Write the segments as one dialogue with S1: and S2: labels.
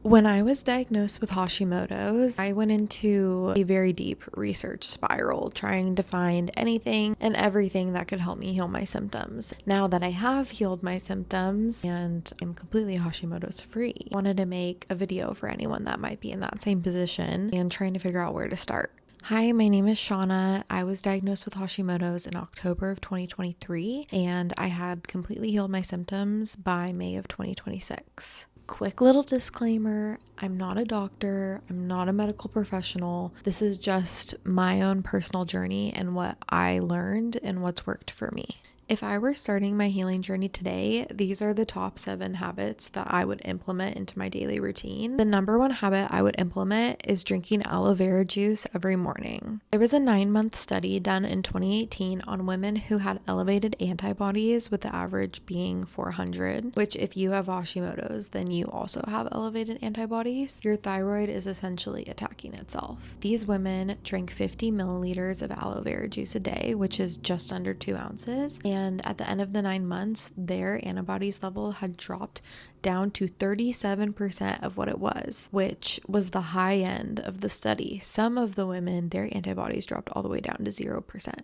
S1: When I was diagnosed with Hashimoto's, I went into a very deep research spiral trying to find anything and everything that could help me heal my symptoms. Now that I have healed my symptoms and I'm completely Hashimoto's free, I wanted to make a video for anyone that might be in that same position and trying to figure out where to start. Hi, my name is Shauna. I was diagnosed with Hashimoto's in October of 2023, and I had completely healed my symptoms by May of 2026. Quick little disclaimer, I'm not a doctor, I'm not a medical professional. This is just my own personal journey and what I learned and what's worked for me. If I were starting my healing journey today, these are the top 7 habits that I would implement into my daily routine. The number 1 habit I would implement is drinking aloe vera juice every morning. There was a 9-month study done in 2018 on women who had elevated antibodies, with the average being 400, which if you have Hashimoto's, then you also have elevated antibodies. Your thyroid is essentially attacking itself. These women drank 50 milliliters of aloe vera juice a day, which is just under 2 ounces. And at the end of the 9 months, their antibodies level had dropped down to 37% of what it was, which was the high end of the study. Some of the women, their antibodies dropped all the way down to 0%.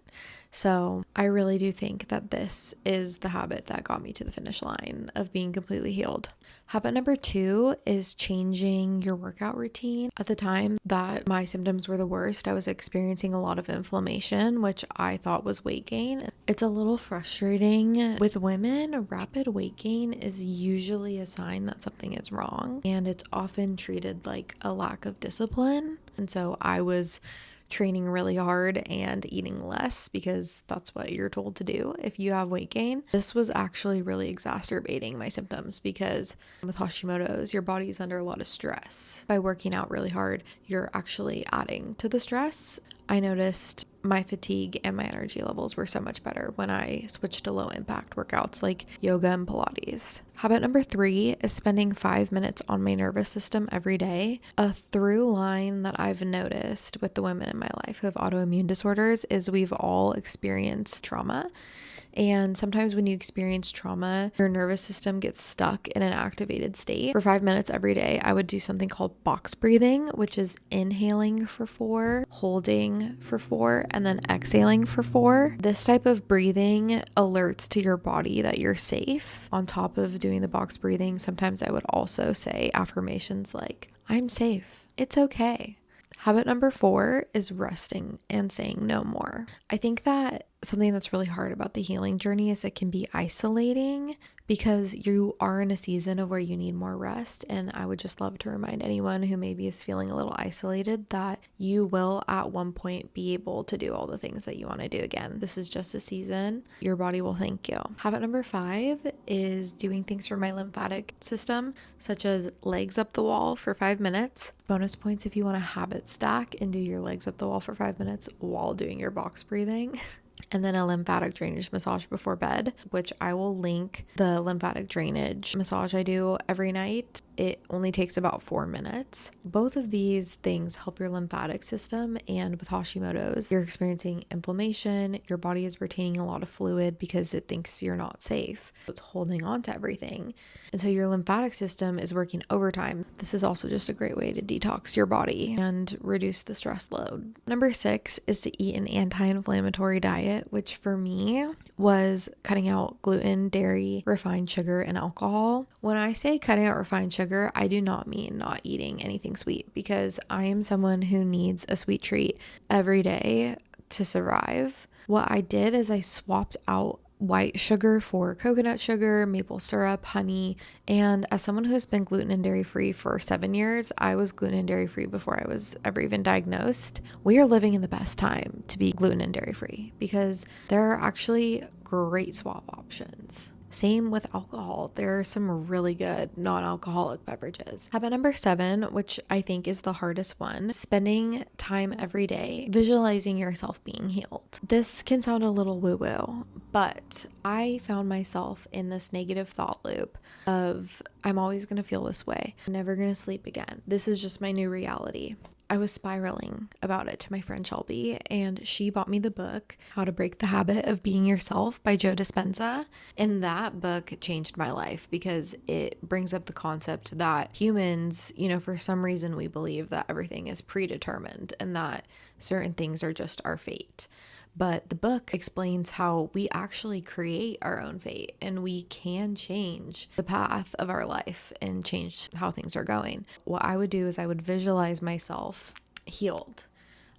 S1: So I really do think that this is the habit that got me to the finish line of being completely healed. Habit number 2 is changing your workout routine. At the time that my symptoms were the worst, I was experiencing a lot of inflammation, which I thought was weight gain. It's a little frustrating. With women, rapid weight gain is usually a sign that something is wrong, and it's often treated like a lack of discipline. And so I was training really hard and eating less because that's what you're told to do if you have weight gain. This was actually really exacerbating my symptoms because with Hashimoto's, your body's under a lot of stress. By working out really hard, you're actually adding to the stress. I noticed my fatigue and my energy levels were so much better when I switched to low impact workouts like yoga and Pilates. Habit number 3 is spending 5 minutes on my nervous system every day. A through line that I've noticed with the women in my life who have autoimmune disorders is we've all experienced trauma. And sometimes when you experience trauma, your nervous system gets stuck in an activated state. For 5 minutes every day, I would do something called box breathing, which is inhaling for 4, holding for 4, and then exhaling for 4. This type of breathing alerts to your body that you're safe. On top of doing the box breathing, sometimes I would also say affirmations like, I'm safe, it's okay. Habit number 4 is resting and saying no more. I think that something that's really hard about the healing journey is it can be isolating because you are in a season of where you need more rest. And I would just love to remind anyone who maybe is feeling a little isolated that you will at one point be able to do all the things that you want to do again. This is just a season. Your body will thank you. Habit number 5 is doing things for my lymphatic system, such as legs up the wall for 5 minutes. Bonus points if you want to habit stack and do your legs up the wall for 5 minutes while doing your box breathing. And then a lymphatic drainage massage before bed, which I will link the lymphatic drainage massage I do every night. It only takes about 4 minutes. Both of these things help your lymphatic system, and with Hashimoto's, you're experiencing inflammation, your body is retaining a lot of fluid because it thinks you're not safe. It's holding on to everything. And so your lymphatic system is working overtime. This is also just a great way to detox your body and reduce the stress load. Number 6 is to eat an anti-inflammatory diet, which for me was cutting out gluten, dairy, refined sugar, and alcohol. When I say cutting out refined sugar, I do not mean not eating anything sweet, because I am someone who needs a sweet treat every day to survive. What I did is I swapped out white sugar for coconut sugar, maple syrup, honey. And as someone who's been gluten and dairy free for 7 years, I was gluten and dairy free before I was ever even diagnosed. We are living in the best time to be gluten and dairy free because there are actually great swap options. Same with alcohol. There are some really good non-alcoholic beverages. Habit number 7, which I think is the hardest one, spending time every day visualizing yourself being healed. This can sound a little woo-woo, but I found myself in this negative thought loop of I'm always going to feel this way. I'm never going to sleep again. This is just my new reality. I was spiraling about it to my friend Shelby, and she bought me the book, How to Break the Habit of Being Yourself by Joe Dispenza. And that book changed my life because it brings up the concept that humans, for some reason we believe that everything is predetermined and that certain things are just our fate. But the book explains how we actually create our own fate and we can change the path of our life and change how things are going. What I would do is I would visualize myself healed.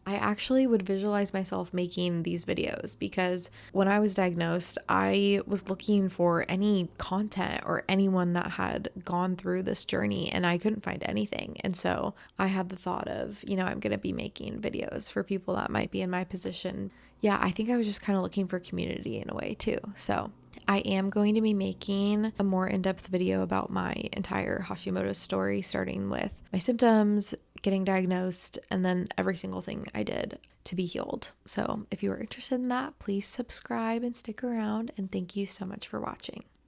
S1: I actually would visualize myself making these videos because when I was diagnosed, I was looking for any content or anyone that had gone through this journey and I couldn't find anything. And so I had the thought of, I'm going to be making videos for people that might be in my position. Yeah, I think I was just kind of looking for community in a way too. So I am going to be making a more in-depth video about my entire Hashimoto story, starting with my symptoms, getting diagnosed, and then every single thing I did to be healed. So if you are interested in that, please subscribe and stick around, and thank you so much for watching.